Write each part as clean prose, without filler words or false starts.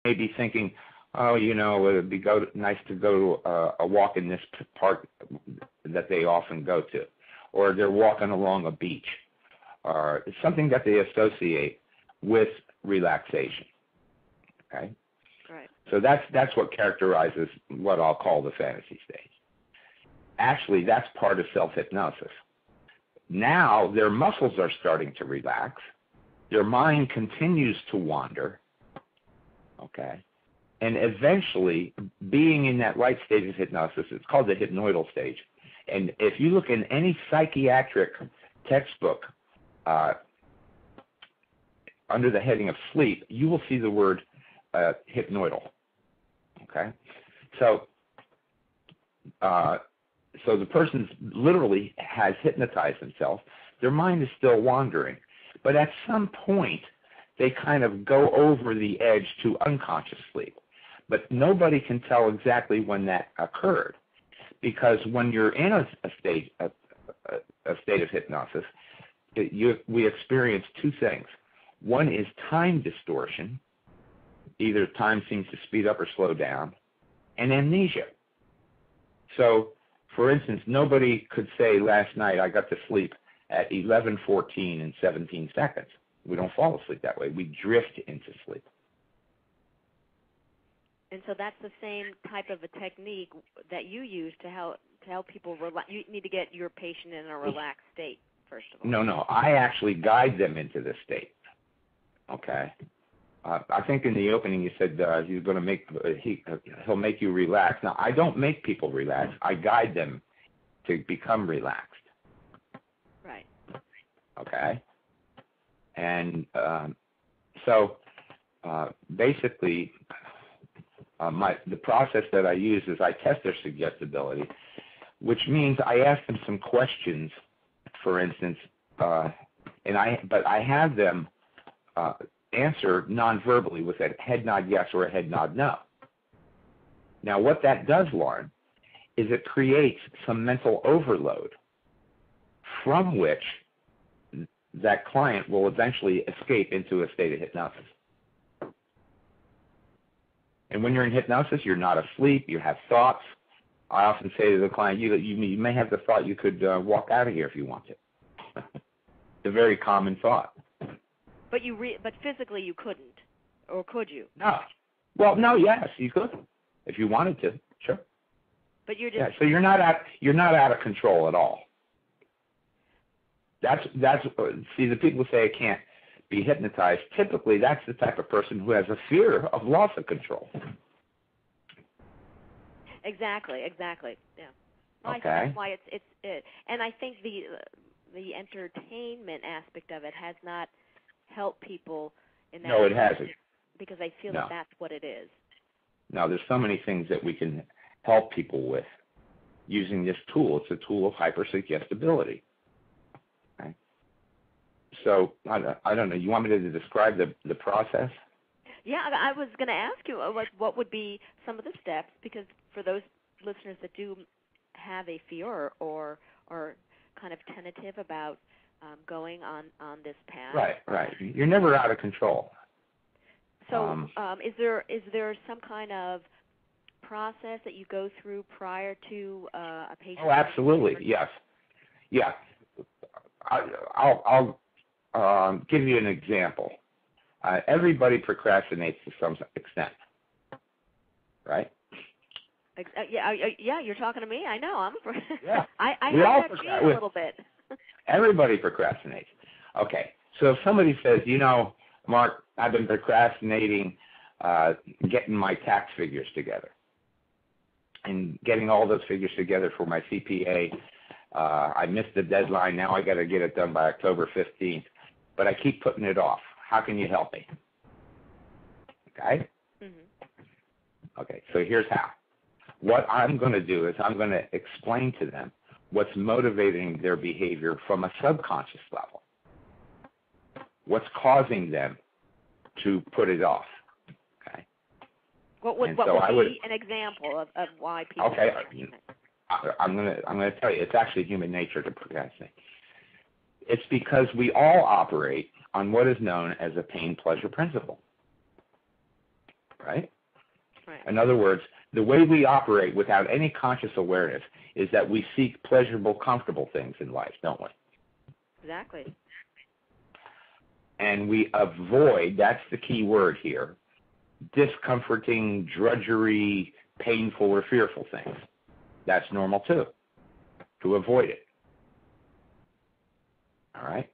may be thinking, oh, you know, it would be nice to go a walk in this park that they often go to, or they're walking along a beach, or it's something that they associate with relaxation. Okay? Right. So that's what characterizes what I'll call the fantasy stage. Actually, that's part of self-hypnosis. Now their muscles are starting to relax. Their mind continues to wander. Okay? And eventually, being in that right state of hypnosis, it's called the hypnoidal stage. And if you look in any psychiatric textbook under the heading of sleep, you will see the word hypnoidal. Okay? So the person literally has hypnotized themselves. Their mind is still wandering. But at some point, they kind of go over the edge to unconscious sleep. But nobody can tell exactly when that occurred, because when you're in a state of hypnosis, we experience two things. One is time distortion. Either time seems to speed up or slow down, and amnesia. So, for instance, nobody could say last night I got to sleep at 11:14 and 17 seconds. We don't fall asleep that way. We drift into sleep. And so that's the same type of a technique that you use to help people relax. You need to get your patient in a relaxed state, first of all. No. I actually guide them into this state. Okay. I think in the opening you said he's going to he'll make you relax. Now, I don't make people relax. I guide them to become relaxed. Right. Okay. And so basically, the process that I use is I test their suggestibility, which means I ask them some questions, for instance, but I have them answer non-verbally with a head nod yes or a head nod no. Now, what that does, Lauren, is it creates some mental overload from which that client will eventually escape into a state of hypnosis. And when you're in hypnosis, you're not asleep, you have thoughts. I often say to the client, you may have the thought you could walk out of here if you want to. It's a very common thought. But but physically you couldn't, or could you? No. Well, no. Yes, you could, if you wanted to. Sure. But you're just. Yeah. So you're not out of control at all. That's see, the people who say I can't be hypnotized. Typically, that's the type of person who has a fear of loss of control. Exactly. Yeah. Well, Okay. I think that's why it's and I think the entertainment aspect of it has not help people in that. No, it hasn't. Because I feel that that's what it is. No, there's so many things that we can help people with using this tool. It's a tool of hypersuggestibility. Okay. So, I don't know. You want me to describe the process? Yeah, I was going to ask you what would be some of the steps, because for those listeners that do have a fear or are kind of tentative about going on this path. Right. You're never out of control. So is there some kind of process that you go through prior to a patient? Oh, absolutely. Yes. Yeah. I'll give you an example. Everybody procrastinates to some extent, right? Yeah, you're talking to me. I know. Yeah. I have that gene a little bit. Everybody procrastinates. Okay, so if somebody says, Mark, I've been procrastinating getting my tax figures together and getting all those figures together for my CPA. I missed the deadline. Now I got to get it done by October 15th, but I keep putting it off. How can you help me? Okay? Mm-hmm. Okay, so here's how. What I'm going to do is I'm going to explain to them what's motivating their behavior from a subconscious level. What's causing them to put it off? Okay. What would be an example of why people? Okay. I'm going to tell you. It's actually human nature to procrastinate. It's because we all operate on what is known as a pain-pleasure principle. right? Right. In other words, the way we operate without any conscious awareness is that we seek pleasurable, comfortable things in life, don't we? Exactly. And we avoid, that's the key word here, discomforting, drudgery, painful, or fearful things. That's normal too, to avoid it. All right?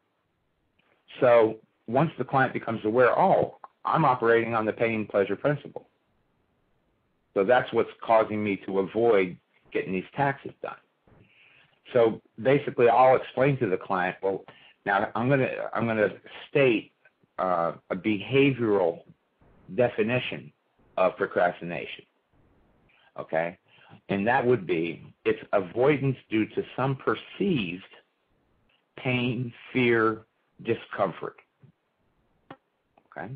So once the client becomes aware, oh, I'm operating on the pain-pleasure principle. So that's what's causing me to avoid getting these taxes done. So basically, I'll explain to the client, well, now I'm going to state a behavioral definition of procrastination. Okay? And that would be, it's avoidance due to some perceived pain, fear, discomfort. Okay?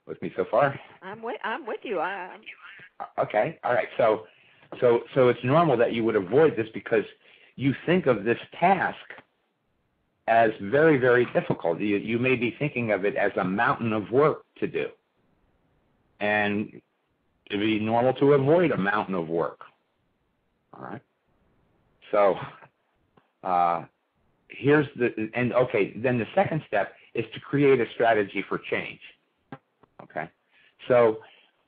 With me so far? I'm with you. Okay. All right. So it's normal that you would avoid this because you think of this task as very, very difficult. You may be thinking of it as a mountain of work to do. And it'd be normal to avoid a mountain of work. All right. So then the second step is to create a strategy for change. Okay. So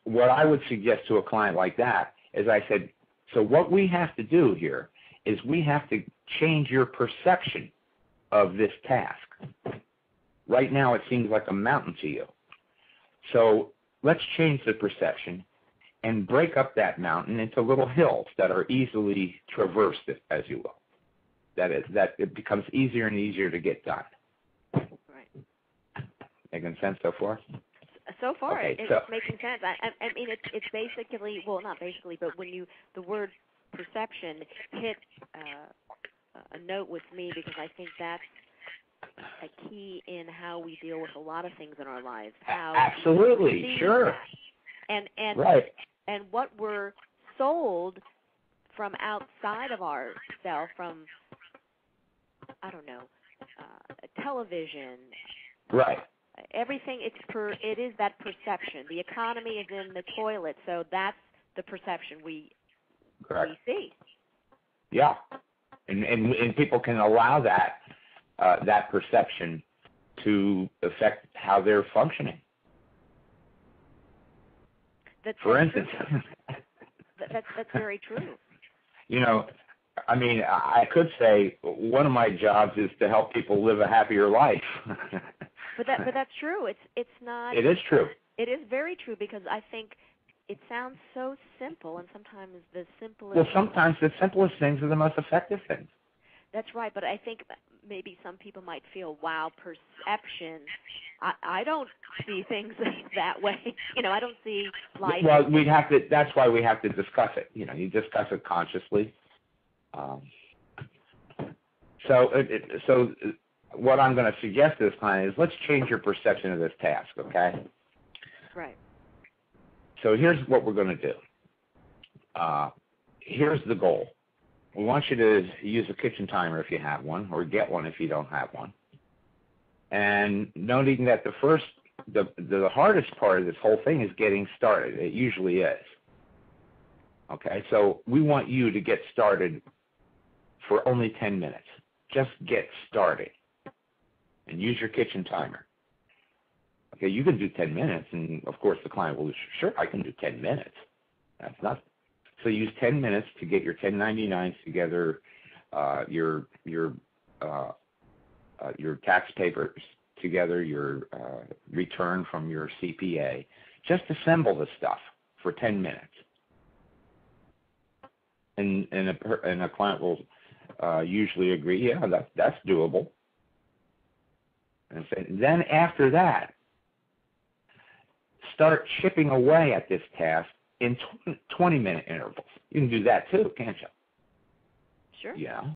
what I would suggest to a client like that is I said, so what we have to do here is we have to change your perception of this task. Right now it seems like a mountain to you. So let's change the perception and break up that mountain into little hills that are easily traversed, as you will. That is, that it becomes easier and easier to get done. Right. Making sense so far? So far, Okay, it's making sense. I mean, it's basically, well, not basically, but when the word perception hit a note with me, because I think that's a key in how we deal with a lot of things in our lives. How absolutely, sure. And right. And what we're sold from outside of ourselves, from, I don't know, television. Right. Everything, it is that perception. The economy is in the toilet, so that's the perception we see. Yeah, and people can allow that perception to affect how they're functioning. For instance, that's very true. You know, I mean, I could say one of my jobs is to help people live a happier life. But that's true. It's not. It is true. It is very true, because I think it sounds so simple, and sometimes the simplest. Well, sometimes the simplest things are the most effective things. That's right, but I think maybe some people might feel, wow, perception. I don't see things that way. You know, I don't see life. Well, that's why we have to discuss it. You know, you discuss it consciously. So what I'm going to suggest to this client is, let's change your perception of this task, okay? Right. So here's what we're going to do. Here's the goal. We want you to use a kitchen timer if you have one, or get one if you don't have one. And noting that the hardest part of this whole thing is getting started. It usually is. Okay, so we want you to get started for only 10 minutes. Just get started. And use your kitchen timer. Okay, you can do 10 minutes, and of course the client will, sure, I can do 10 minutes. That's not. So use 10 minutes to get your 1099s together, your tax papers together, your return from your CPA. Just assemble the stuff for 10 minutes. And a client will usually agree, yeah, that's doable. And then after that, start chipping away at this task in 20-minute intervals. You can do that too, can't you? Sure. Yeah.